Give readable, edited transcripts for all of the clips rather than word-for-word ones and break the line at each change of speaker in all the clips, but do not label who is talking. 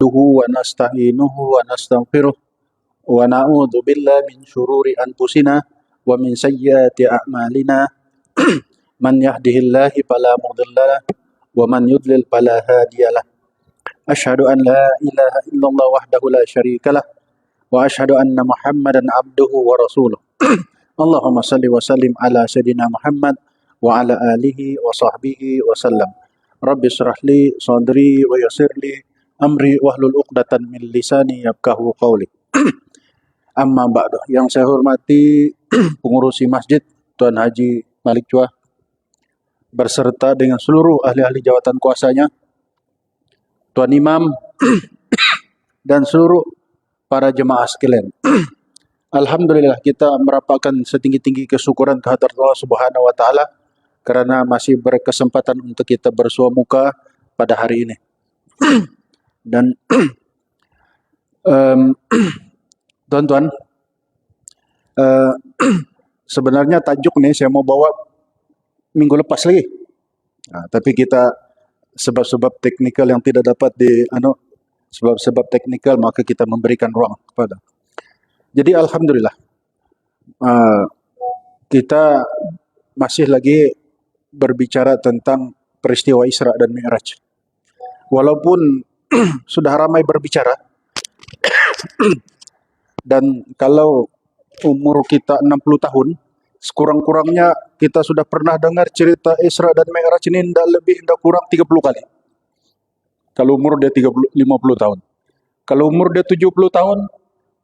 wa nasta'inuhu wa nastaghfiruh wa na'udzu billahi min syururi anfusina wa min sayyiati a'malina man yahdihillahu fala mudhillalah wa man yudlil fala hadiyalah. Asyhadu an la ilaha illallah wahdahu la syarikalah wa asyhadu anna Muhammadan abduhu wa rasuluh. Allahumma salli wa sallim ala sayyidina Muhammad wa ala alihi wa sahbihi wa sallam. Rabbi syrah li sadri wa yassir li amri wahlul 'uqdatan min lisani yafqahu qawli. Amma ba'du. Yang saya hormati pengurusi masjid Tuan Haji Malik Chua berserta dengan seluruh ahli-ahli jawatan kuasanya, Tuan Imam dan seluruh para jemaah sekalian. Alhamdulillah kita merapatkan setinggi-tinggi kesyukuran kehadirat Allah Subhanahu wa taala karena masih berkesempatan untuk kita bersua muka pada hari ini. Dan tuan-tuan, sebenarnya tajuk nih saya mau bawa minggu lepas lagi. Nah, tapi kita sebab-sebab teknikal yang tidak dapat sebab-sebab teknikal maka kita memberikan ruang kepada. Jadi alhamdulillah kita masih lagi berbicara tentang peristiwa Isra dan Mi'raj. Walaupun sudah ramai berbicara dan kalau umur kita 60 tahun, sekurang-kurangnya kita sudah pernah dengar cerita Isra dan Mi'raj ini tidak kurang 30 kali. Kalau umur dia 50 tahun. Kalau umur dia 70 tahun,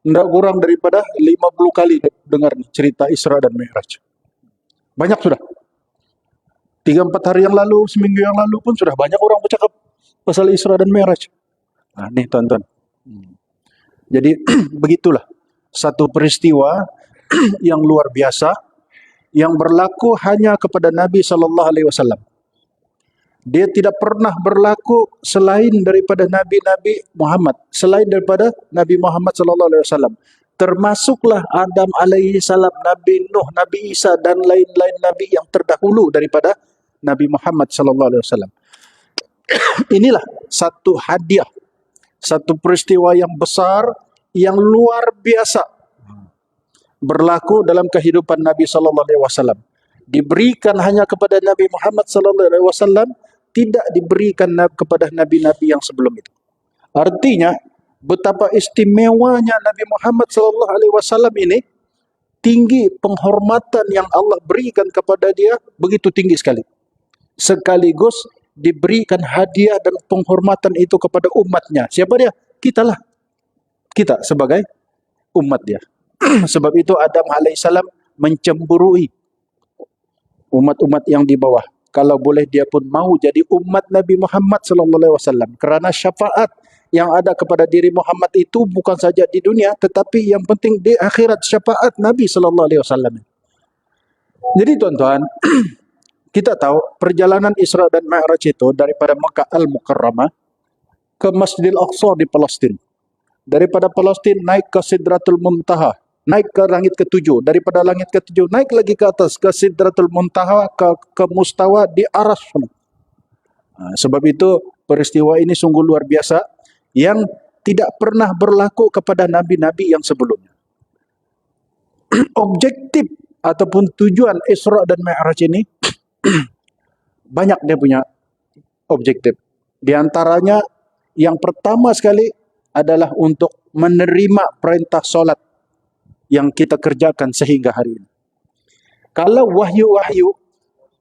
tidak kurang daripada 50 kali dengar cerita Isra dan Mi'raj. Banyak sudah. 3-4 hari yang lalu, seminggu yang lalu pun sudah banyak orang bercakap pasal Isra dan Mi'raj. Nah, nih tonton. Jadi begitulah satu peristiwa yang luar biasa yang berlaku hanya kepada Nabi sallallahu alaihi wasallam. Dia tidak pernah berlaku selain daripada Nabi-Nabi Muhammad, selain daripada Nabi Muhammad sallallahu alaihi wasallam. Termasuklah Adam alaihi salam, Nabi Nuh, Nabi Isa dan lain-lain nabi yang terdahulu daripada Nabi Muhammad sallallahu alaihi wasallam. Inilah satu hadiah, satu peristiwa yang besar, yang luar biasa berlaku dalam kehidupan Nabi sallallahu alaihi wasallam. Diberikan hanya kepada Nabi Muhammad sallallahu alaihi wasallam, tidak diberikan kepada nabi-nabi yang sebelum itu. Artinya betapa istimewanya Nabi Muhammad sallallahu alaihi wasallam ini, tinggi penghormatan yang Allah berikan kepada dia begitu tinggi sekali. Sekaligus diberikan hadiah dan penghormatan itu kepada umatnya. Siapa dia? Kitalah. Kita sebagai umat dia. Sebab itu Adam alaihissalam mencemburui umat-umat yang di bawah. Kalau boleh dia pun mau jadi umat Nabi Muhammad sallallahu alaihi wasallam. Kerana syafaat yang ada kepada diri Muhammad itu bukan saja di dunia, tetapi yang penting di akhirat, syafaat Nabi sallallahu alaihi wasallam. Jadi tuan-tuan, kita tahu perjalanan Isra dan Mi'raj itu daripada Makkah Al-Mukarramah ke Masjidil Aqsa di Palestin. Daripada Palestin naik ke Sidratul Muntaha, naik ke langit ke-7. Daripada langit ke-7 naik lagi ke atas ke Sidratul Muntaha, ke Mustawa di Arash. Sebab itu peristiwa ini sungguh luar biasa yang tidak pernah berlaku kepada nabi-nabi yang sebelumnya. Objektif ataupun tujuan Isra dan Mi'raj ini banyak dia punya objektif. Di antaranya yang pertama sekali adalah untuk menerima perintah solat yang kita kerjakan sehingga hari ini. Kalau wahyu-wahyu,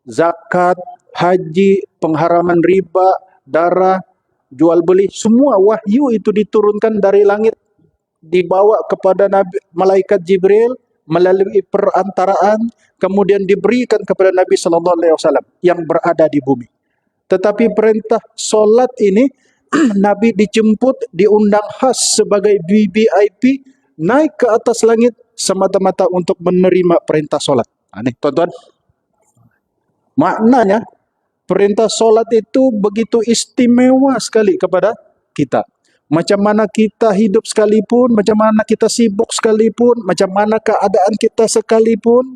zakat, haji, pengharaman riba, darah, jual beli, semua wahyu itu diturunkan dari langit, dibawa kepada malaikat Jibril melalui perantaraan, kemudian diberikan kepada Nabi sallallahu alaihi wasallam yang berada di bumi. Tetapi perintah solat ini Nabi dijemput, diundang khas sebagai VIP, naik ke atas langit semata-mata untuk menerima perintah solat. Nih tuan-tuan, maknanya perintah solat itu begitu istimewa sekali kepada kita. Macam mana kita hidup sekalipun, macam mana kita sibuk sekalipun, macam mana keadaan kita sekalipun,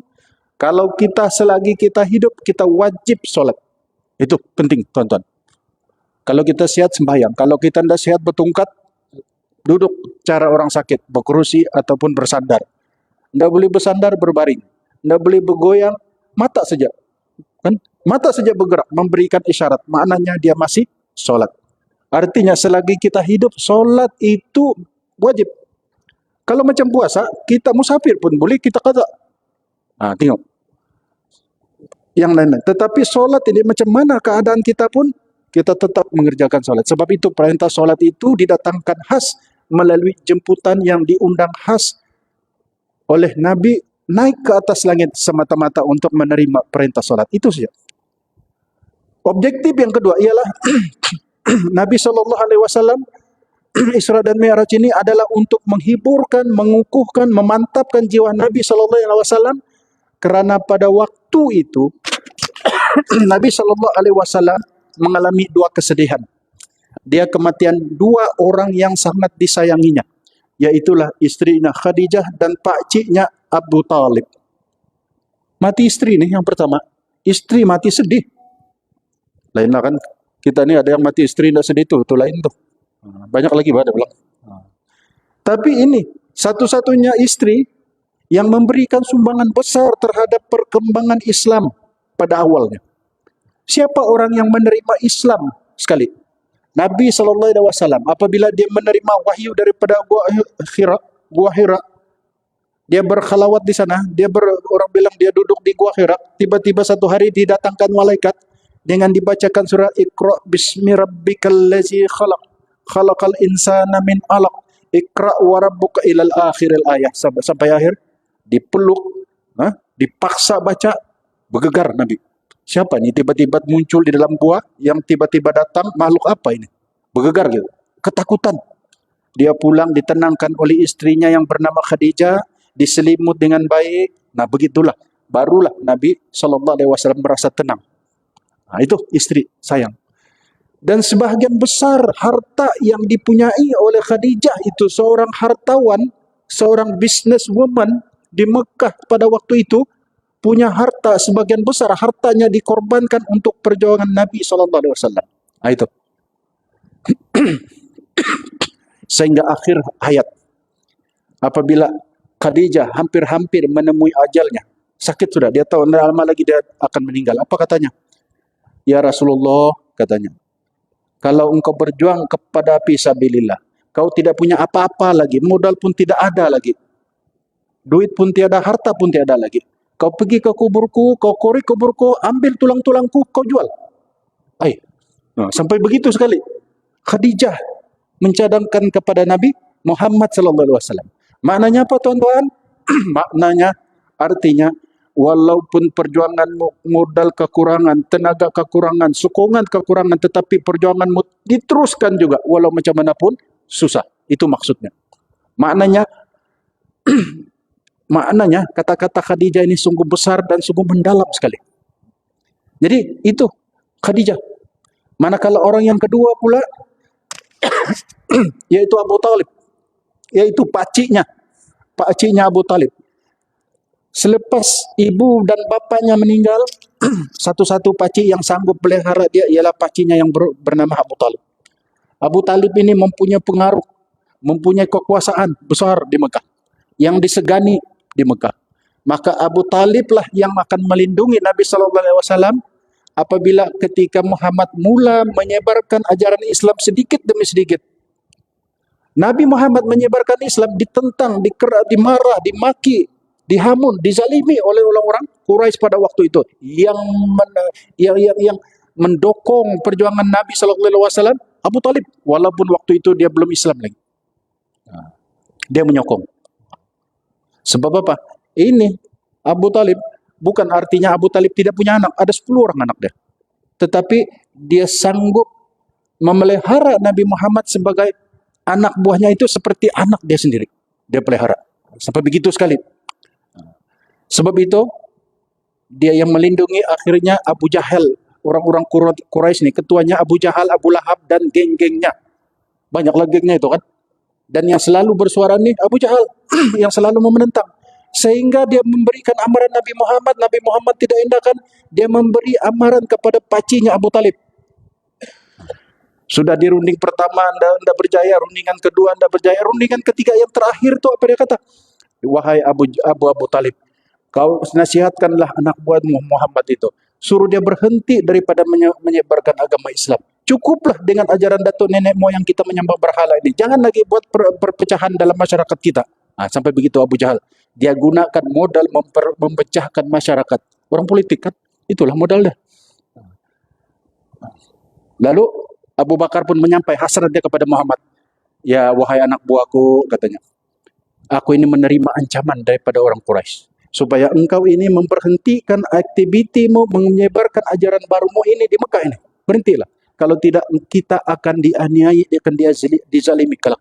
kalau kita selagi kita hidup, kita wajib solat. Itu penting tuan-tuan. Kalau kita sehat sembahyang, kalau kita tidak sehat bertungkat, Duduk cara orang sakit, berkerusi ataupun bersandar. Tidak boleh bersandar berbaring. Tidak boleh bergoyang, mata saja. Kan? Mata saja bergerak, memberikan isyarat. Maknanya dia masih solat. Artinya selagi kita hidup, solat itu wajib. Kalau macam puasa, kita musafir pun boleh kita qada. Tengok. Yang lain-lain. Tetapi solat ini macam mana keadaan kita pun, kita tetap mengerjakan solat. Sebab itu perintah solat itu didatangkan khas melalui jemputan yang diundang khas oleh Nabi naik ke atas langit semata-mata untuk menerima perintah solat. Itu saja. Objektif yang kedua ialah Nabi SAW Isra dan Mi'raj ini adalah untuk menghiburkan, mengukuhkan, memantapkan jiwa Nabi SAW, kerana pada waktu itu Nabi SAW mengalami dua kesedihan. Dia kematian dua orang yang sangat disayanginya, yaitulah istrinya Khadijah dan pakciknya Abu Talib. Mati istri nih yang pertama. Istri mati sedih. Lainlah kan, kita ni ada yang mati istri tidak sedih itu lain tuh. Banyak lagi ada bilang. Tapi ini satu-satunya istri yang memberikan sumbangan besar terhadap perkembangan Islam pada awalnya. Siapa orang yang menerima Islam sekali? Nabi SAW apabila dia menerima wahyu daripada Gua Hira, dia berkhalawat di sana, orang bilang dia duduk di Gua Hira, tiba-tiba satu hari didatangkan malaikat dengan dibacakan surah Iqra bismi rabbikal ladzi khalaq, khalaqal insana min 'alaq, Iqra wa rabbuka ilal akhiril ayah, sampai akhir, dipeluk, dipaksa baca, bergegar Nabi. Siapa ni tiba-tiba muncul di dalam gua yang tiba-tiba datang, makhluk apa ini? Bergegar gitu, ketakutan. Dia pulang ditenangkan oleh istrinya yang bernama Khadijah, diselimut dengan baik. Nah begitulah, barulah Nabi SAW merasa tenang. Nah, itu istri sayang. Dan sebahagian besar harta yang dipunyai oleh Khadijah itu, seorang hartawan, seorang businesswoman di Mekah pada waktu itu, punya harta, sebagian besar hartanya dikorbankan untuk perjuangan Nabi SAW. Nah, itu. Sehingga akhir hayat, apabila Khadijah hampir-hampir menemui ajalnya, sakit sudah, dia tahu lama lagi dia akan meninggal. Apa katanya? Ya Rasulullah, katanya, kalau engkau berjuang kepada fisabilillah, kau tidak punya apa-apa lagi, modal pun tidak ada lagi, duit pun tiada, harta pun tiada lagi. Kau pergi ke kuburku, kau korek kuburku, ambil tulang-tulangku, kau jual. Sampai begitu sekali Khadijah mencadangkan kepada Nabi Muhammad SAW. Maknanya apa tuan-tuan? Maknanya, artinya, walaupun perjuanganmu modal kekurangan, tenaga kekurangan, sokongan kekurangan, tetapi perjuanganmu diteruskan juga walau macam mana pun susah. Itu maksudnya. Maknanya kata-kata Khadijah ini sungguh besar dan sungguh mendalam sekali. Jadi itu Khadijah. Manakala orang yang kedua pula yaitu Abu Talib, yaitu pakciknya Abu Talib. Selepas ibu dan bapaknya meninggal, satu-satu pakcik yang sanggup pelihara dia ialah pakciknya yang bernama Abu Talib. Abu Talib ini mempunyai pengaruh, mempunyai kekuasaan besar di Mekah, yang disegani di Mekah. Maka Abu Talib lah yang akan melindungi Nabi SAW apabila ketika Muhammad mula menyebarkan ajaran Islam sedikit demi sedikit. Nabi Muhammad menyebarkan Islam ditentang, dimarah, dimaki, dihamun, dizalimi oleh orang-orang Quraisy pada waktu itu yang mendukung perjuangan Nabi SAW, Abu Talib, walaupun waktu itu dia belum Islam lagi. Dia menyokong. Sebab apa? Ini Abu Talib bukan artinya Abu Talib tidak punya anak. Ada 10 orang anak dia. Tetapi dia sanggup memelihara Nabi Muhammad sebagai anak buahnya itu seperti anak dia sendiri. Dia pelihara. Sampai begitu sekali. Sebab itu dia yang melindungi akhirnya Abu Jahal. Orang-orang Quraisy ini, ketuanya Abu Jahal, Abu Lahab dan geng-gengnya. Banyaklah gengnya itu kan. Dan yang selalu bersuara ni Abu Jahal yang selalu menentang, sehingga dia memberikan amaran Nabi Muhammad tidak indahkan, dia memberi amaran kepada pacinya Abu Talib. Sudah di runding pertama anda berjaya, rundingan kedua anda berjaya, rundingan ketiga yang terakhir tuh apa dia kata? Wahai Abu Talib, kau nasihatkanlah anak buahmu Muhammad itu. Suruh dia berhenti daripada menyebarkan agama Islam. Cukuplah dengan ajaran datuk nenek moyang kita menyembah berhala ini. Jangan lagi buat perpecahan dalam masyarakat kita. Nah, sampai begitu Abu Jahal. Dia gunakan modal memecahkan masyarakat. Orang politik kan, itulah modalnya. Lalu Abu Bakar pun menyampaikan hasrat dia kepada Muhammad. Ya wahai anak buahku, katanya, aku ini menerima ancaman daripada orang Quraisy supaya engkau ini memberhentikan aktivitimu menyebarkan ajaran barumu ini di Mekah ini. Berhentilah. Kalau tidak kita akan dianiaya, akan dizalimi kelak.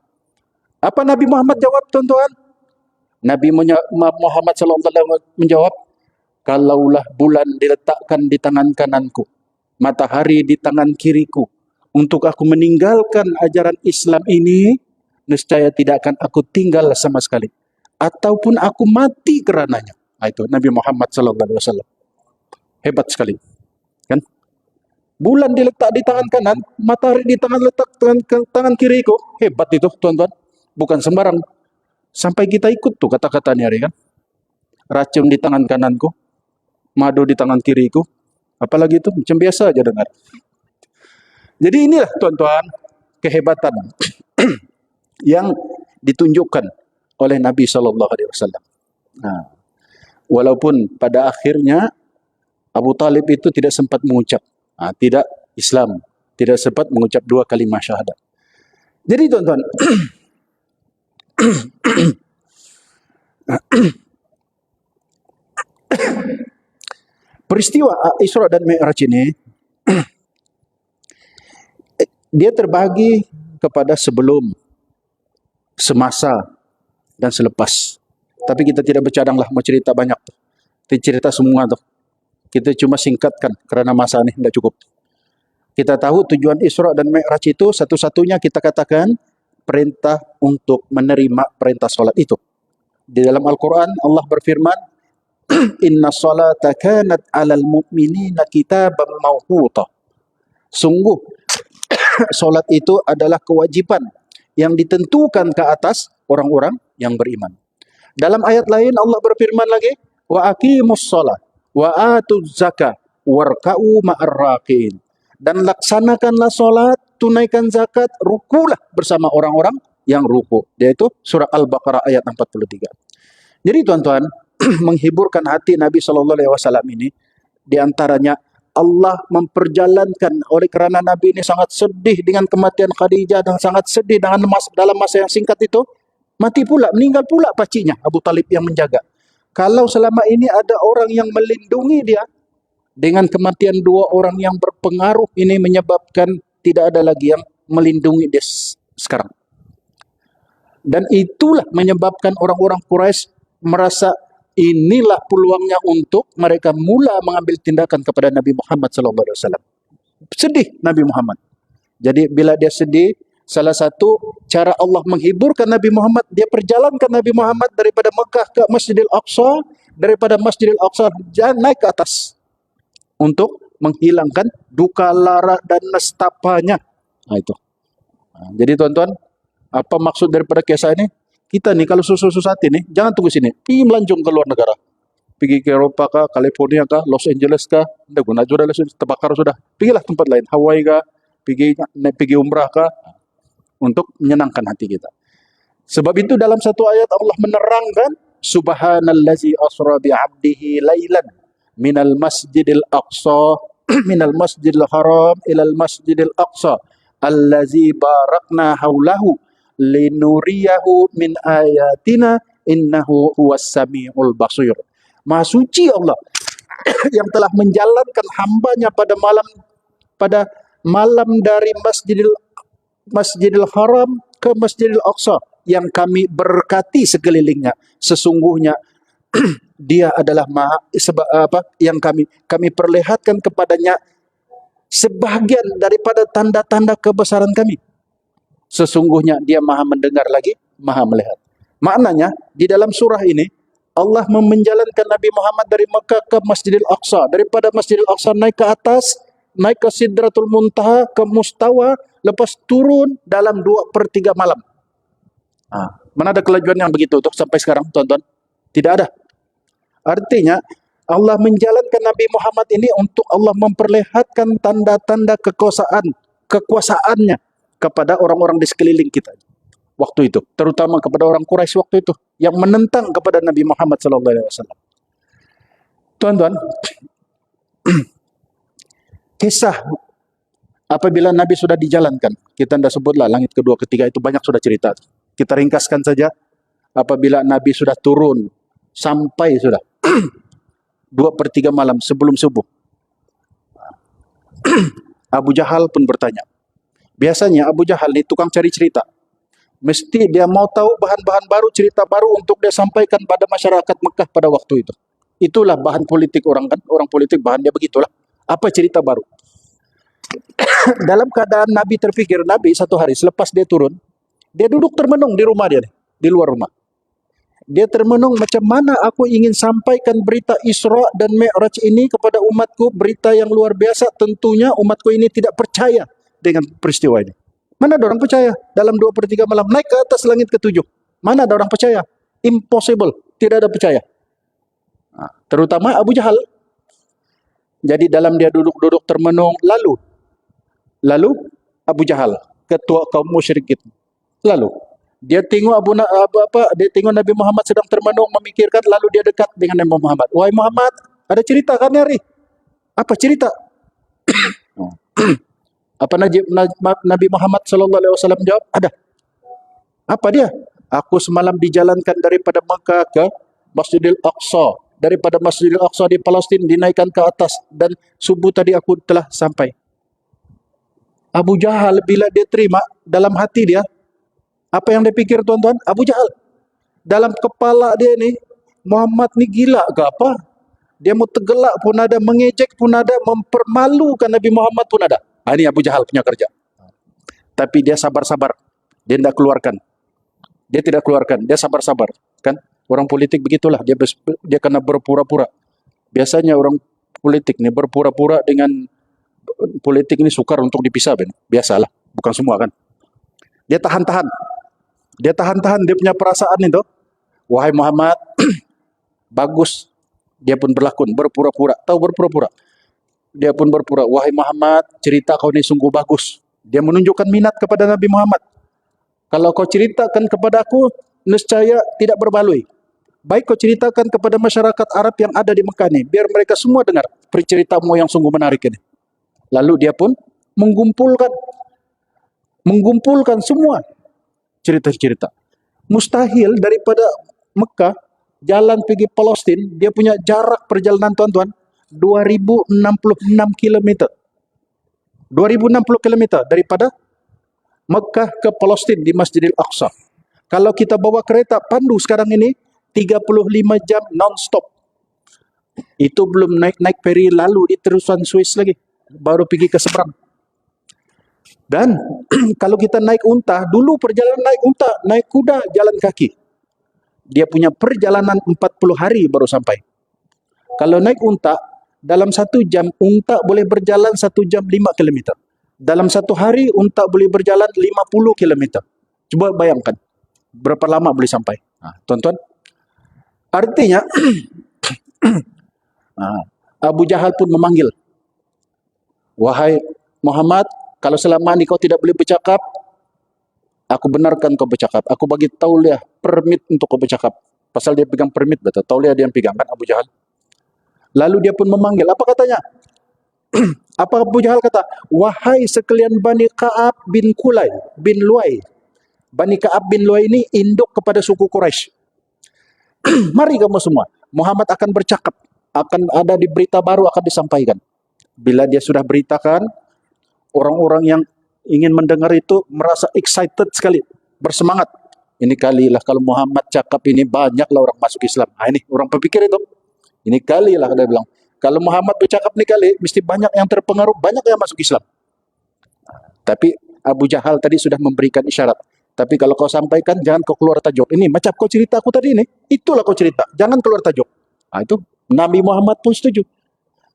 Apa Nabi Muhammad jawab, tuan-tuan? Nabi Muhammad SAW menjawab, kalaulah bulan diletakkan di tangan kananku, matahari di tangan kiriku, untuk aku meninggalkan ajaran Islam ini, nescaya tidak akan aku tinggal sama sekali. Ataupun aku mati kerananya. Nah, itu Nabi Muhammad SAW. Hebat sekali. Kan? Bulan diletak di tangan kanan, matahari di tangan kiriku. Hebat itu, tuan-tuan. Bukan sembarang. Sampai kita ikut tuh kata-katanya, kan? Racun di tangan kananku, madu di tangan kiriku. Apalagi itu, macam biasa aja dengar. Jadi inilah tuan-tuan kehebatan yang ditunjukkan oleh Nabi SAW. Nah, walaupun pada akhirnya Abu Talib itu tidak sempat mengucap, tidak Islam, tidak sempat mengucap 2 kalimah syahadat. Jadi tuan-tuan, peristiwa Isra dan Mi'raj ini dia terbagi kepada sebelum, semasa, dan selepas. Tapi kita tidak bercadanglah mau cerita banyak. Kita cerita semua tuh. Kita cuma singkatkan kerana masa ini tidak cukup. Kita tahu tujuan Isra dan Mi'raj itu satu-satunya kita katakan perintah untuk menerima perintah solat itu. Di dalam Al-Quran Allah berfirman, Inna salata kanat alal mu'minina kitaban mawquta. Sungguh solat itu adalah kewajiban yang ditentukan ke atas orang-orang yang beriman. Dalam ayat lain Allah berfirman lagi, wa aqimus shalah wa atuz zakah warka'u ma'ar raqiin. Dan laksanakanlah solat, tunaikan zakat, rukulah bersama orang-orang yang ruku. Yaitu surah Al-Baqarah ayat 43. Jadi tuan-tuan, menghiburkan hati Nabi SAW ini diantaranya Allah memperjalankan, oleh kerana Nabi ini sangat sedih dengan kematian Khadijah dan sangat sedih dalam masa yang singkat itu, mati pula, meninggal pula pacinya Abu Talib yang menjaga. Kalau selama ini ada orang yang melindungi dia, dengan kematian 2 orang yang berpengaruh ini menyebabkan tidak ada lagi yang melindungi dia sekarang. Dan itulah menyebabkan orang-orang Quraisy merasa inilah peluangnya untuk mereka mula mengambil tindakan kepada Nabi Muhammad SAW. Sedih Nabi Muhammad. Jadi bila dia sedih, salah satu cara Allah menghiburkan Nabi Muhammad, dia perjalankan Nabi Muhammad daripada Mekah ke Masjidil Aqsa, daripada Masjidil Aqsa naik ke atas untuk menghilangkan duka lara dan nestapanya. Nah itu. Jadi tuan-tuan, apa maksud daripada kisah ini? Kita nih kalau susu-susu saat ini, jangan tunggu sini. Pergi melancong ke luar negara. Pergi ke Eropa kah, California kah, Los Angeles kah, udah guna sudah terbakar sudah. Pergilah tempat lain, Hawaii kah, pergi umrah kah, untuk menyenangkan hati kita. Sebab itu dalam satu ayat Allah menerangkan, Subhanallazi asra bi'abdihi lailan minal masjidil aqsa minal masjidil haram ilal masjidil aqsa allazi barakna haulahu linuriyahu min ayatina innahu huwas samiul basir. Maha suci Allah yang telah menjalankan hambanya pada malam dari Masjidil Haram ke Masjidil Aqsa yang kami berkati sekelilingnya. Sesungguhnya dia adalah yang kami perlihatkan kepadanya sebahagian daripada tanda-tanda kebesaran kami. Sesungguhnya dia maha mendengar lagi, maha melihat. Maknanya di dalam surah ini Allah menjalankan Nabi Muhammad dari Mekah ke Masjidil Aqsa. Daripada Masjidil Aqsa naik ke atas, naik ke Sidratul Muntaha, ke Mustawa, lepas turun dalam 2/3 malam. Mana ada kelajuan yang begitu tuh sampai sekarang, tuan-tuan? Tidak ada. Artinya Allah menjalankan Nabi Muhammad ini untuk Allah memperlihatkan tanda-tanda kekuasaannya kepada orang-orang di sekeliling kita waktu itu, terutama kepada orang Quraisy waktu itu yang menentang kepada Nabi Muhammad SAW. Tuan-tuan, kisah apabila Nabi sudah dijalankan, kita tidak sebutlah langit kedua ketiga, itu banyak sudah cerita. Kita ringkaskan saja. Apabila Nabi sudah turun sampai sudah 2/3 malam sebelum subuh, Abu Jahal pun bertanya. Biasanya Abu Jahal ini tukang cari cerita. Mesti dia mau tahu bahan-bahan baru, cerita baru untuk dia sampaikan pada masyarakat Mekah pada waktu itu. Itulah bahan politik orang kan, orang politik bahan dia begitulah. Apa cerita baru? Dalam keadaan Nabi terpikir, Nabi satu hari selepas dia turun, dia duduk termenung di rumah dia, di luar rumah. Dia termenung, macam mana aku ingin sampaikan berita Isra dan Mi'raj ini kepada umatku, berita yang luar biasa. Tentunya umatku ini tidak percaya dengan peristiwa ini. Mana ada orang percaya? Dalam 2/3 malam naik ke atas langit ke-7. Mana ada orang percaya? Impossible, tidak ada percaya. Terutama Abu Jahal. Jadi dalam dia duduk-duduk termenung, lalu Abu Jahal, ketua kaum musyrik itu, lalu dia tengok dia tengok Nabi Muhammad sedang termenung memikirkan, lalu dia dekat dengan Nabi Muhammad. Wahai Muhammad, ada cerita kan hari? Apa cerita? Apa Nabi Muhammad SAW jawab? Ada. Apa dia? Aku semalam dijalankan daripada Makkah ke Masjidil Aqsa. Daripada Masjidil Aqsa di Palestin dinaikkan ke atas. Dan subuh tadi aku telah sampai. Abu Jahal bila dia terima dalam hati dia, apa yang dia pikir tuan-tuan? Abu Jahal. Dalam kepala dia ni, Muhammad ni gila ke apa? Dia mau tergelak pun ada, mengejek pun ada, mempermalukan Nabi Muhammad pun ada. Ini Abu Jahal punya kerja. Tapi dia sabar-sabar. Dia tidak keluarkan. Dia tidak keluarkan. Dia sabar-sabar. Kan? Orang politik begitulah. Dia kena berpura-pura. Biasanya orang politik ni berpura-pura dengan politik ini sukar untuk dipisah. Biasalah. Bukan semua kan. Dia tahan-tahan. Dia tahan-tahan. Dia punya perasaan itu. Wahai Muhammad, bagus. Dia pun berlakon. Berpura-pura. Tahu berpura-pura? Dia pun berpura, wahai Muhammad, cerita kau ini sungguh bagus. Dia menunjukkan minat kepada Nabi Muhammad. Kalau kau ceritakan kepada aku, nescaya tidak berbaloi. Baik kau ceritakan kepada masyarakat Arab yang ada di Mekah ini, biar mereka semua dengar ceritamu yang sungguh menarik ini. Lalu dia pun mengumpulkan semua cerita-cerita. Mustahil daripada Mekah jalan pergi Palestin, dia punya jarak perjalanan tuan-tuan 2066 km. 2060 km daripada Mekah ke Palestin di Masjidil Aqsa. Kalau kita bawa kereta pandu sekarang ini 35 jam non-stop. Itu belum naik feri lalu di terusan Swiss lagi. Baru pergi ke seberang. Dan kalau kita naik unta, dulu perjalanan naik unta, naik kuda, jalan kaki. Dia punya perjalanan 40 hari baru sampai. Kalau naik unta, dalam 1 jam, unta boleh berjalan 1 jam 5 km. Dalam 1 hari, unta boleh berjalan 50 km. Coba bayangkan, berapa lama boleh sampai. Tuan-tuan, artinya, Abu Jahal pun memanggil. Wahai Muhammad, kalau selama ini kau tidak boleh bercakap, aku benarkan kau bercakap. Aku bagi tauliah, permit untuk kau bercakap. Pasal dia pegang permit, betul. Tauliah dia yang pegang kan, Abu Jahal. Lalu dia pun memanggil. Apa katanya? Apa Abu Jahal kata? Wahai sekalian Bani Ka'ab bin Kulay, bin Luay. Bani Ka'ab bin Luay ini induk kepada suku Quraisy. Mari kamu semua. Muhammad akan bercakap. Akan ada di berita baru akan disampaikan. Bila dia sudah beritakan, orang-orang yang ingin mendengar itu merasa excited sekali. Bersemangat. Ini kalilah kalau Muhammad cakap ini banyaklah orang masuk Islam. Ini orang berpikir itu. Ini kalilah dia bilang. Kalau Muhammad bercakap ni kali, mesti banyak yang terpengaruh, banyak yang masuk Islam. Tapi Abu Jahal tadi sudah memberikan isyarat. Tapi kalau kau sampaikan, jangan kau keluar tajuk. Ini macam kau cerita aku tadi ini, itulah kau cerita. Jangan keluar tajuk. Itu Nabi Muhammad pun setuju.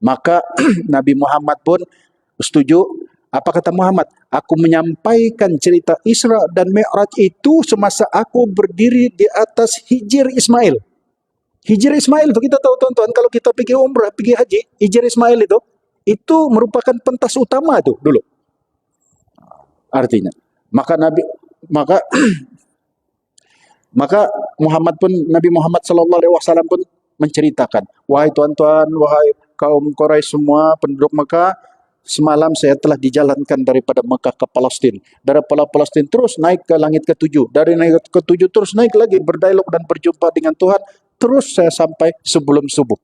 Maka Nabi Muhammad pun setuju. Apa kata Muhammad? Aku menyampaikan cerita Isra dan Mi'raj itu semasa aku berdiri di atas Hijr Ismail. Hijr Ismail itu kita tahu tuan-tuan, kalau kita pergi umrah, pergi haji, Hijr Ismail itu merupakan pentas utama itu dulu. Artinya, maka maka maka Nabi Muhammad sallallahu alaihi wasallam pun menceritakan, wahai tuan-tuan, wahai kaum Quraisy semua, penduduk Mekah, semalam saya telah dijalankan daripada Mekah ke Palestin. Dari Palestin terus naik ke langit ke-7. Dari naik ke-7 terus naik lagi berdialog dan berjumpa dengan Tuhan. Terus saya sampai sebelum subuh.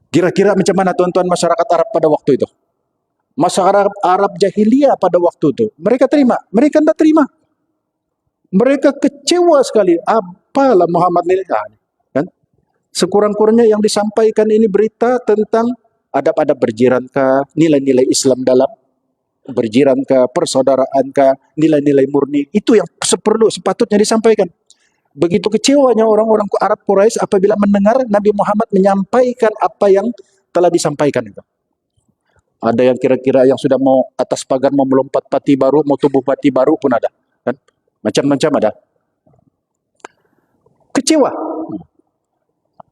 Kira-kira macam mana tuan-tuan masyarakat Arab pada waktu itu? Masyarakat Arab jahiliyah pada waktu itu. Mereka terima? Mereka tidak terima. Mereka kecewa sekali. Apalah Muhammad ini? Kan? Sekurang-kurangnya yang disampaikan ini berita tentang adab-adab berjirankah, nilai-nilai Islam dalam berjirankah, persaudarankah, nilai-nilai murni. Itu yang sepatutnya disampaikan. Begitu kecewanya orang-orang Arab Quraisy apabila mendengar Nabi Muhammad menyampaikan apa yang telah disampaikan itu. Ada yang kira-kira yang sudah mau atas pagar, mau melompat pati baru, mau tubuh pati baru pun ada. Kan? Macam-macam ada. Kecewa.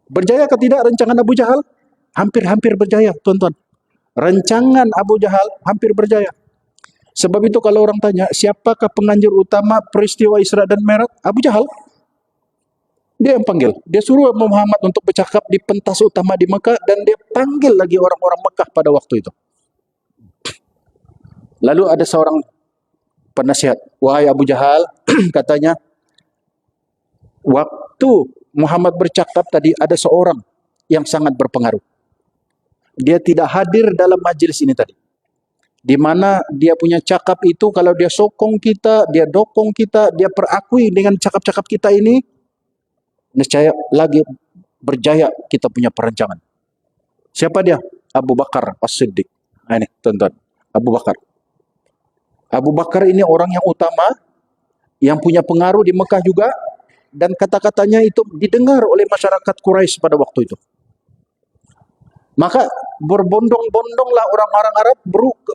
Berjaya ke tidak rancangan Abu Jahal? Hampir-hampir berjaya, tuan-tuan. Rancangan Abu Jahal hampir berjaya. Sebab itu kalau orang tanya, siapakah penganjur utama peristiwa Isra dan Mi'raj? Abu Jahal. Dia yang panggil. Dia suruh Muhammad untuk bercakap di pentas utama di Mekah dan dia panggil lagi orang-orang Mekah pada waktu itu. Lalu ada seorang penasihat, wahai Abu Jahal, katanya, waktu Muhammad bercakap tadi ada seorang yang sangat berpengaruh. Dia tidak hadir dalam majelis ini tadi. Di mana dia punya cakap itu, kalau dia sokong kita, dia dokong kita, dia perakui dengan cakap-cakap kita ini, nescaya lagi berjaya kita punya perancangan. Siapa dia? Abu Bakar As-Siddiq. Nah, ini tuan-tuan, Abu Bakar. Abu Bakar ini orang yang utama, yang punya pengaruh di Mekah juga, dan kata-katanya itu didengar oleh masyarakat Quraisy pada waktu itu. Maka berbondong-bondonglah orang-orang Arab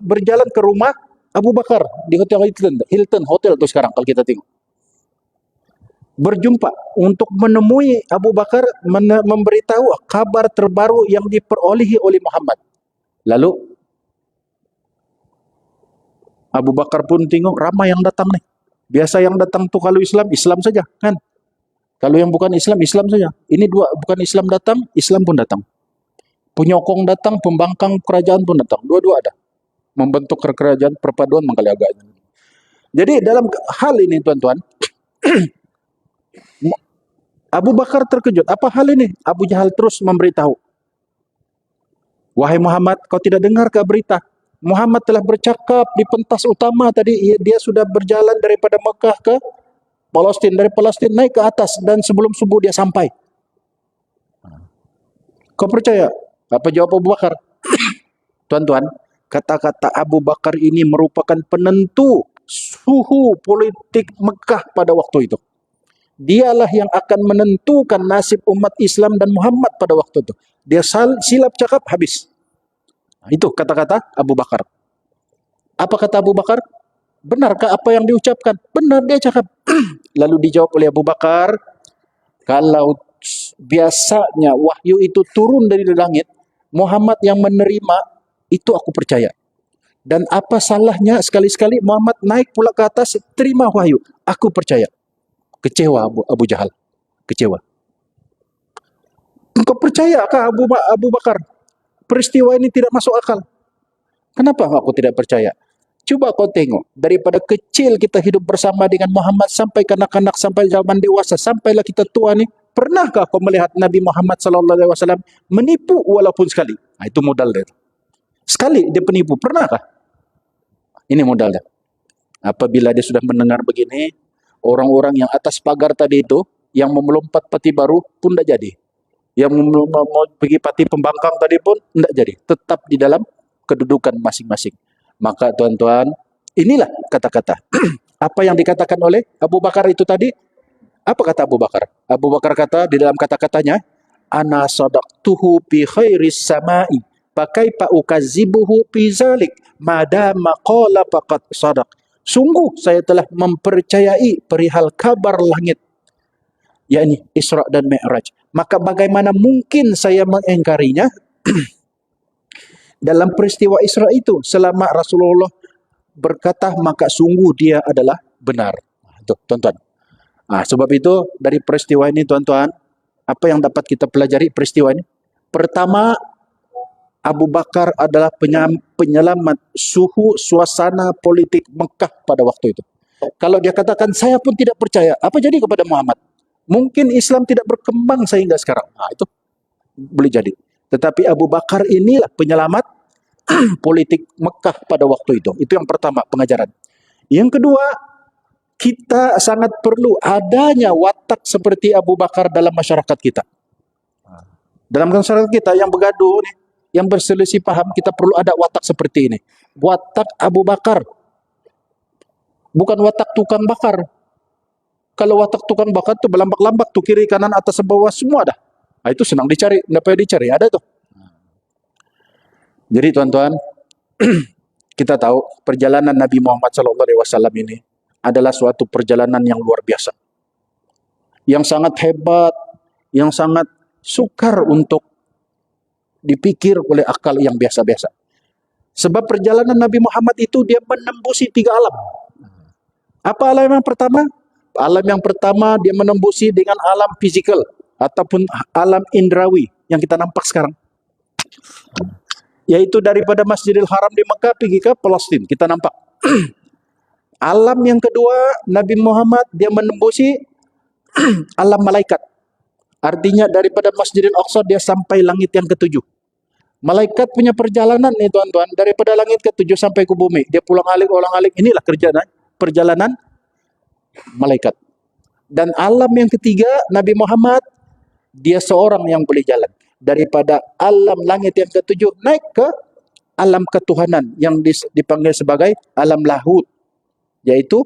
berjalan ke rumah Abu Bakar di Hotel Hilton Hotel itu sekarang kalau kita tengok. Berjumpa untuk menemui Abu Bakar, memberitahu kabar terbaru yang diperolehi oleh Muhammad. Lalu Abu Bakar pun tengok ramai yang datang nih. Biasa yang datang tuh kalau Islam, Islam saja kan. Kalau yang bukan Islam, Islam saja. Ini dua, bukan Islam datang, Islam pun datang. Penyokong datang, pembangkang kerajaan pun datang. Dua-dua ada. Membentuk kerajaan perpaduan mengkali agama. Jadi dalam hal ini tuan-tuan, Abu Bakar terkejut. Apa hal ini? Abu Jahal terus memberitahu. Wahai Muhammad, kau tidak dengar ke berita? Muhammad telah bercakap di pentas utama tadi. Dia sudah berjalan daripada Mekah ke Palestin. Dari Palestin naik ke atas. Dan sebelum subuh dia sampai. Kau percaya? Apa jawab Abu Bakar? Tuan-tuan, kata-kata Abu Bakar ini merupakan penentu suhu politik Mekah pada waktu itu. Dialah yang akan menentukan nasib umat Islam dan Muhammad pada waktu itu. Dia silap cakap, habis. Nah, itu kata-kata Abu Bakar. Apa kata Abu Bakar? Benarkah apa yang diucapkan? Benar dia cakap. Lalu dijawab oleh Abu Bakar, kalau biasanya wahyu itu turun dari langit, Muhammad yang menerima, itu aku percaya. Dan apa salahnya sekali-sekali Muhammad naik pula ke atas, terima wahyu. Aku percaya. Kecewa Abu Jahal. Kecewa. Engkau percayakah Abu Bakar? Peristiwa ini tidak masuk akal. Kenapa aku tidak percaya? Coba kau tengok. Daripada kecil kita hidup bersama dengan Muhammad sampai kanak-kanak, sampai zaman dewasa, sampailah kita tua ni. Pernahkah kau melihat Nabi Muhammad SAW menipu walaupun sekali? Nah, itu modal dia. Sekali dia penipu. Pernahkah? Ini modalnya. Apabila dia sudah mendengar begini, orang-orang yang atas pagar tadi itu, yang mau melompat pati baru pun tidak jadi. Yang mau pergi pati pembangkang tadi pun tidak jadi. Tetap di dalam kedudukan masing-masing. Maka tuan-tuan, inilah kata-kata. Apa yang dikatakan oleh Abu Bakar itu tadi? Apa kata Abu Bakar? Abu Bakar kata di dalam kata-katanya, ana sadaqtuhu bi khairis sama'i. Fakaifa ukazibuhu fi zalik madama qala faqad sadaq. Sungguh saya telah mempercayai perihal kabar langit, yakni Isra dan Mi'raj. Maka bagaimana mungkin saya mengingkarinya dalam peristiwa Isra itu, selama Rasulullah berkata maka sungguh dia adalah benar. Tuh, tuan-tuan. Sebab itu dari peristiwa ini, tuan-tuan, apa yang dapat kita pelajari peristiwa ini? Pertama, Abu Bakar adalah penyelamat suasana politik Mekah pada waktu itu. Kalau dia katakan saya pun tidak percaya, apa jadi kepada Muhammad? Mungkin Islam tidak berkembang sehingga sekarang. Itu boleh jadi. Tetapi Abu Bakar inilah penyelamat politik Mekah pada waktu itu. Itu yang pertama, pengajaran. Yang kedua, kita sangat perlu adanya watak seperti Abu Bakar dalam masyarakat kita. Dalam masyarakat kita yang bergaduh nih, yang berselisih paham, kita perlu ada watak seperti ini. Watak Abu Bakar. Bukan watak tukang bakar. Kalau watak tukang bakar tuh berlambak-lambak tuh, kiri kanan atas bawah semua dah. Itu senang dicari, enggak payah dicari, ada tuh. Jadi tuan-tuan, kita tahu perjalanan Nabi Muhammad SAW ini adalah suatu perjalanan yang luar biasa. Yang sangat hebat, yang sangat sukar untuk dipikir oleh akal yang biasa-biasa. Sebab perjalanan Nabi Muhammad itu dia menembusi 3 alam. Apa alam yang pertama? Alam yang pertama dia menembusi dengan alam fisikal ataupun alam indrawi yang kita nampak sekarang. Yaitu daripada Masjidil Haram di Mekah pergi ke Palestina, kita nampak. Alam yang kedua, Nabi Muhammad dia menembusi alam malaikat. Artinya daripada Masjidil Aqsa dia sampai langit yang ke-7. Malaikat punya perjalanan nih tuan-tuan, daripada langit ke-7 sampai ke bumi. Dia pulang alik, ulang alik. Inilah perjalanan malaikat. Dan alam yang ketiga, Nabi Muhammad, dia seorang yang boleh jalan. Daripada alam langit yang ke-7 naik ke alam ketuhanan yang dipanggil sebagai alam lahut. Yaitu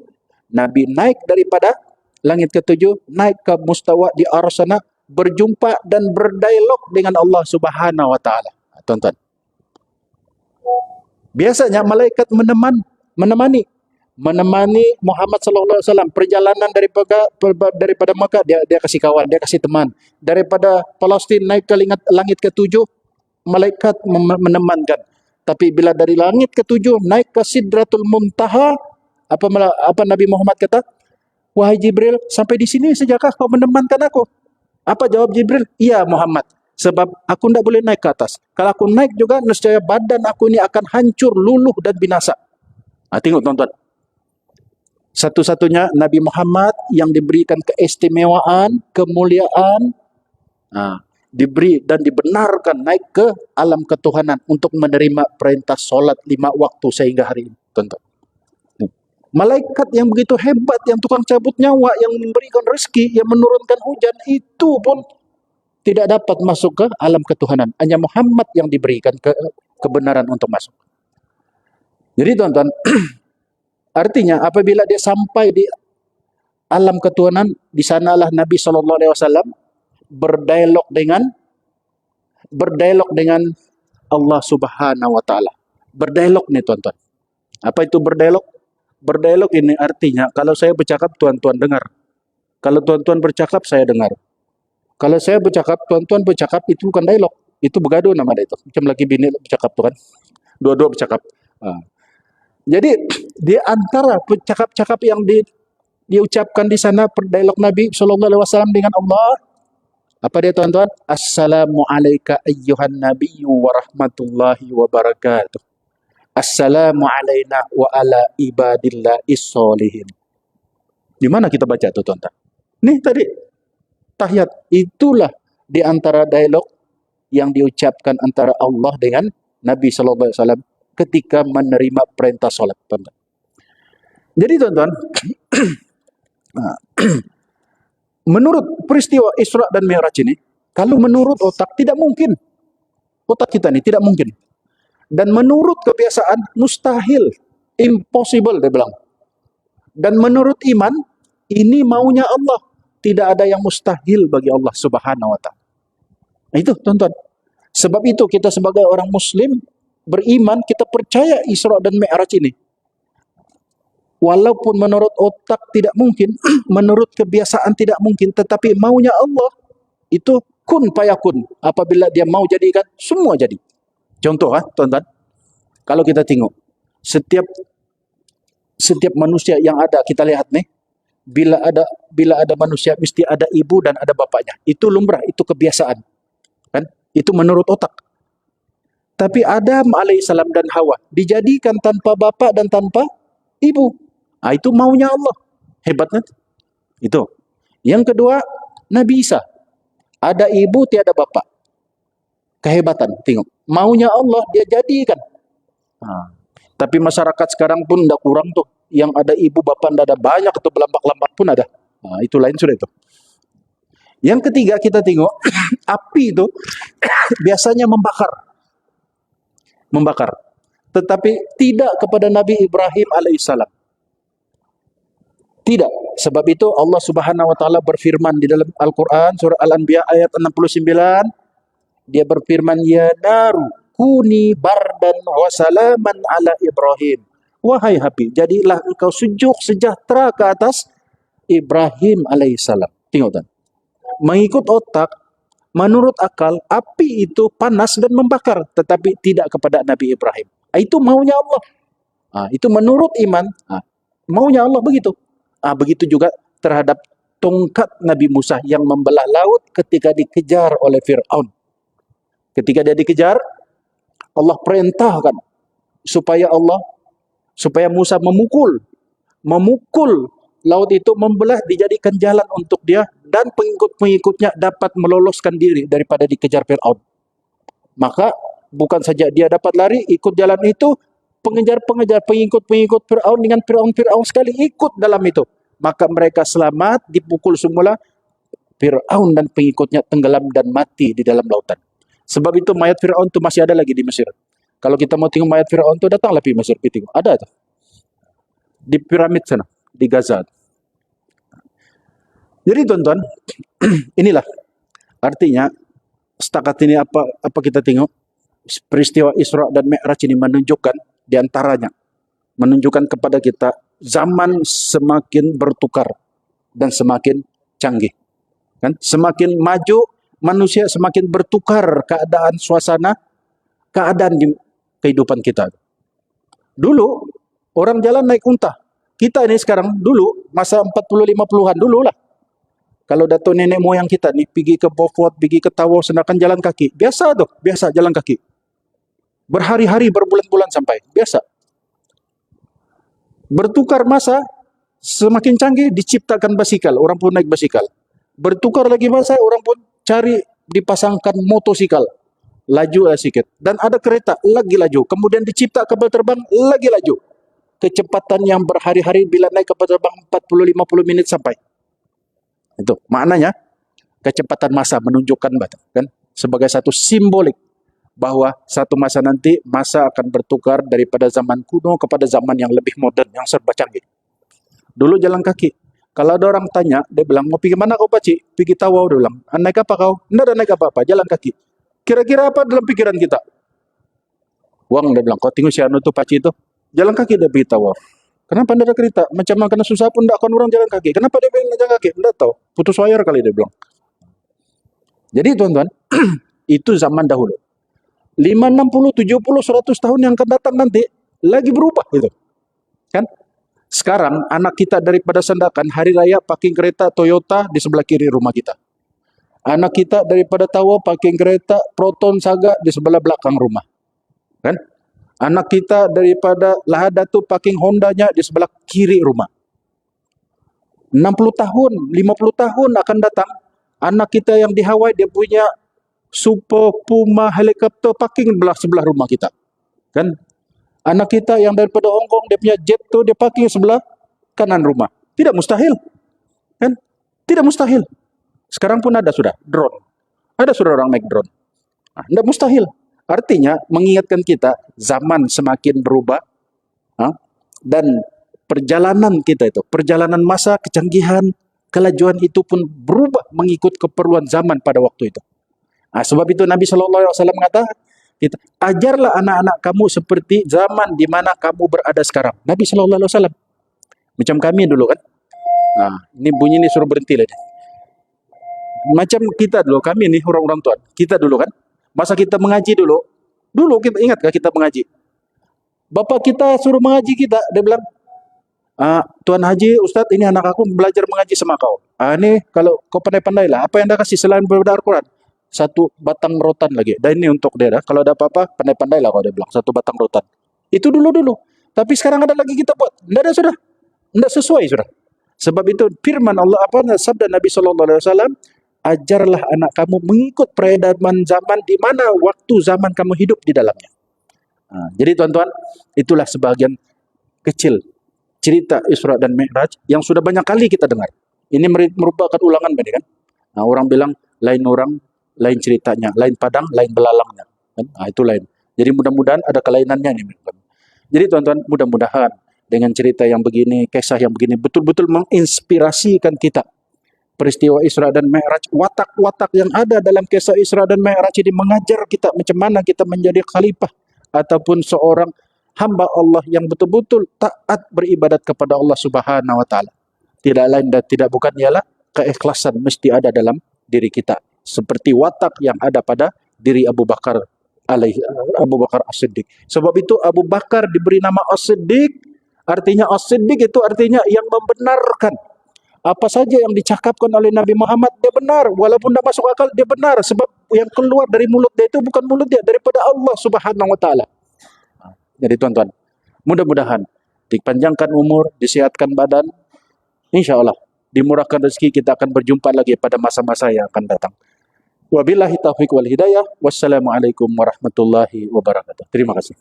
Nabi naik daripada langit ke-7, naik ke mustawa di arsana, berjumpa dan berdialog dengan Allah Subhanahu wa taala. Tuan-tuan. Biasanya malaikat menemani Muhammad sallallahu alaihi wasallam perjalanan daripada Makkah, dia kasih kawan, dia kasih teman. Daripada Palestina naik ke langit ke-7, malaikat menemankan. Tapi bila dari langit ke-7 naik ke Sidratul Muntaha, apa Nabi Muhammad kata? Wahai Jibril, sampai di sini sajakah kau menemankan aku? Apa jawab Jibril? Iya Muhammad, sebab aku tidak boleh naik ke atas. Kalau aku naik juga, nescaya badan aku ini akan hancur, luluh dan binasa. Tengok tuan-tuan. Satu-satunya Nabi Muhammad yang diberikan keistimewaan, kemuliaan, diberi dan dibenarkan naik ke alam ketuhanan untuk menerima perintah solat 5 waktu sehingga hari ini. Tuan-tuan. Malaikat yang begitu hebat, yang tukang cabut nyawa, yang memberikan rezeki, yang menurunkan hujan, itu pun tidak dapat masuk ke alam ketuhanan. Hanya Muhammad yang diberikan kebenaran untuk masuk. Jadi tuan-tuan, artinya apabila dia sampai di alam ketuhanan, di sanalah Nabi SAW berdialog dengan Allah Subhanahu wa taala. Berdialog nih tuan-tuan. Apa itu berdialog? Berdialog ini artinya kalau saya bercakap tuan-tuan dengar. Kalau tuan-tuan bercakap saya dengar. Kalau saya bercakap tuan-tuan bercakap, itu bukan dialog, itu bergaduh nama itu. Macam laki bini bercakap tuh kan. Dua-dua bercakap. Jadi di antara cakap-cakap yang diucapkan di sana berdialog Nabi SAW dengan Allah, apa dia tuan-tuan? Assalamu alayka ayyuhan nabiyyu wa rahmatullahi wa barakatuh. Assalamu alayna wa ala ibadillahis sholihin. Di mana kita baca itu tuan-tuan? Nih tadi tahiyat, itulah di antara dialog yang diucapkan antara Allah dengan Nabi sallallahu alaihi wasallam ketika menerima perintah salat, tuan-tuan. Jadi tuan-tuan, menurut peristiwa Isra dan Mi'raj ini, kalau menurut otak tidak mungkin. Otak kita ini tidak mungkin. Dan menurut kebiasaan mustahil, impossible dia bilang. Dan menurut iman, ini maunya Allah. Tidak ada yang mustahil bagi Allah Subhanahu wa taala. Itu tuan-tuan. Sebab itu kita sebagai orang Muslim beriman, kita percaya Isra dan Mi'raj ini. Walaupun menurut otak tidak mungkin, menurut kebiasaan tidak mungkin, tetapi maunya Allah itu kun fayakun. Apabila dia mau jadikan, semua jadi. Contoh tuan-tuan, kalau kita tengok setiap manusia yang ada, kita lihat nih, bila ada manusia mesti ada ibu dan ada bapaknya. Itu lumrah, itu kebiasaan. Kan? Itu menurut otak. Tapi Adam alaihissalam dan Hawa dijadikan tanpa bapak dan tanpa ibu. Itu maunya Allah. Hebatnya. Itu. Yang kedua, Nabi Isa. Ada ibu, tiada bapak. Kehebatan. Tengok. Maunya Allah, dia jadikan. Tapi masyarakat sekarang pun tidak kurang tuh. Yang ada ibu, bapak, tidak ada banyak. Atau belambak-lambak pun ada. Itu lain sudah itu. Yang ketiga, kita tengok. Api itu biasanya membakar. Tetapi tidak kepada Nabi Ibrahim alaihissalam. Tidak. Sebab itu Allah Subhanahu wa taala berfirman di dalam Al-Qur'an surah Al-Anbiya ayat 69, dia berfirman, ya naru kuni bardan wa salaman ala Ibrahim. Wahai api, jadilah engkau sejuk sejahtera ke atas Ibrahim alaihissalam. Tengok kan. Mengikut otak, menurut akal, api itu panas dan membakar, tetapi tidak kepada Nabi Ibrahim. Itu maunya Allah. Itu menurut iman, maunya Allah begitu. Begitu juga terhadap tongkat Nabi Musa yang membelah laut ketika dikejar oleh Fir'aun. Ketika dia dikejar, Allah perintahkan supaya Musa memukul laut itu, membelah, dijadikan jalan untuk dia dan pengikut-pengikutnya dapat meloloskan diri daripada dikejar Fir'aun. Maka bukan saja dia dapat lari, ikut jalan itu, pengejar-pengejar, pengikut-pengikut Fir'aun dengan Fir'aun sekali ikut dalam itu. Maka mereka selamat, dipukul semula. Fir'aun dan pengikutnya tenggelam dan mati di dalam lautan. Sebab itu mayat Fir'aun itu masih ada lagi di Mesir. Kalau kita mau tengok mayat Fir'aun itu, datanglah di Mesir. Tengok. Ada tuh. Di piramid sana, di Gaza. Jadi tuan-tuan, inilah artinya setakat ini apa kita tengok, peristiwa Isra dan Mi'raj ini menunjukkan diantaranya, menunjukkan kepada kita zaman semakin bertukar dan semakin canggih. Kan? Semakin maju, manusia semakin bertukar keadaan, suasana, keadaan di kehidupan kita. Dulu orang jalan naik unta. Kita ini sekarang, dulu masa 40-50-an dulu lah. Kalau datuk nenek moyang kita nih pergi ke Beaufort, pergi ke Tawau, sedangkan jalan kaki. Biasa tuh, biasa jalan kaki. Berhari-hari, berbulan-bulan sampai. Biasa. Bertukar masa, semakin canggih, diciptakan basikal. Orang pun naik basikal. Bertukar lagi masa, orang pun cari, dipasangkan motosikal. Laju sedikit. Dan ada kereta, lagi laju. Kemudian dicipta kapal terbang, lagi laju. Kecepatan yang berhari-hari bila naik kapal terbang 40-50 menit sampai. Itu maknanya kecepatan masa menunjukkan kan, sebagai satu simbolik bahwa satu masa nanti masa akan bertukar daripada zaman kuno kepada zaman yang lebih modern, yang serba canggih. Dulu jalan kaki. Kalau ada orang tanya, dia bilang, mau pergi mana kau Pakcik? Pergi Tawau, dia bilang. Naik apa kau? Tidak ada naik apa-apa, jalan kaki. Kira-kira apa dalam pikiran kita? Uang, dia bilang. Kau tengok si Anu tu Pakcik itu, jalan kaki dia pergi Tawau. Kenapa tidak ada kereta? Macam mana kena susah pun tidak akan orang jalan kaki. Kenapa dia bilang jalan kaki? Tidak tahu. Putus wayar kali dia bilang. Jadi tuan-tuan, itu zaman dahulu. 5, 60, 70, 100 tahun yang akan datang nanti, lagi berubah gitu. Kan? Sekarang, anak kita daripada Sandakan, hari raya parking kereta Toyota di sebelah kiri rumah kita. Anak kita daripada Tawau parking kereta Proton Saga di sebelah belakang rumah. Kan? Anak kita daripada Lahadatu parking Hondanya di sebelah kiri rumah. 60 tahun, 50 tahun akan datang, anak kita yang di Hawaii dia punya Super Puma helikopter parking sebelah rumah kita. Kan? Anak kita yang daripada Hong Kong dia punya jet tu dia parking sebelah kanan rumah. Tidak mustahil. Kan? Tidak mustahil. Sekarang pun ada sudah drone. Ada sudah orang naik drone. Tidak mustahil. Artinya mengingatkan kita zaman semakin berubah dan perjalanan kita itu, perjalanan masa, kecanggihan, kelajuan itu pun berubah mengikut keperluan zaman pada waktu itu. Sebab itu Nabi SAW mengatakan, ajarlah anak-anak kamu seperti zaman di mana kamu berada sekarang. Nabi SAW. Macam kami dulu kan. Ini bunyi ni suruh berhenti lah. Macam kita dulu, kami ni orang-orang tuan. Kita dulu kan. Masa kita mengaji dulu kita ingatkah kita mengaji? Bapak kita suruh mengaji kita, dia bilang, Tuan Haji, Ustaz, ini anak aku belajar mengaji sama kau. Ini kalau kau pandai-pandai lah, apa yang anda kasih selain daripada Al-Quran? Satu batang rotan lagi. Dan ini untuk dia, kalau ada apa-apa, pandai-pandai lah kau, dia bilang. Satu batang rotan. Itu dulu-dulu. Tapi sekarang ada lagi kita buat. Tidak ada sudah. Tidak sesuai sudah. Sebab itu firman Allah, sabda Nabi SAW, ajarlah anak kamu mengikut peredaran zaman di mana waktu zaman kamu hidup di dalamnya. Jadi tuan-tuan, itulah sebagian kecil cerita Isra dan Mi'raj yang sudah banyak kali kita dengar. Ini merupakan ulangan benih kan? Orang bilang lain orang, lain ceritanya, lain padang, lain belalangnya. Kan? Itu lain. Jadi mudah-mudahan ada kelainannya nih. Jadi tuan-tuan, mudah-mudahan dengan cerita yang begini, kisah yang begini, betul-betul menginspirasikan kita. Peristiwa Isra dan Mi'raj, watak-watak yang ada dalam kisah Isra dan Mi'raj ini mengajar kita macam mana kita menjadi khalifah ataupun seorang hamba Allah yang betul-betul taat beribadat kepada Allah Subhanahu wa taala. Tidak lain dan tidak bukan ialah keikhlasan mesti ada dalam diri kita, seperti watak yang ada pada diri Abu Bakar As-Siddiq. Sebab itu Abu Bakar diberi nama As-Siddiq, artinya As-Siddiq itu artinya yang membenarkan. Apa saja yang dicakapkan oleh Nabi Muhammad, dia benar. Walaupun tidak masuk akal, dia benar. Sebab yang keluar dari mulut dia itu bukan mulut dia, daripada Allah Subhanahu wa taala. Jadi tuan-tuan, mudah-mudahan dipanjangkan umur, disehatkan badan, insya Allah dimurahkan rezeki, kita akan berjumpa lagi pada masa-masa yang akan datang. Wabillahi taufiq wal hidayah. Wassalamualaikum warahmatullahi wabarakatuh. Terima kasih.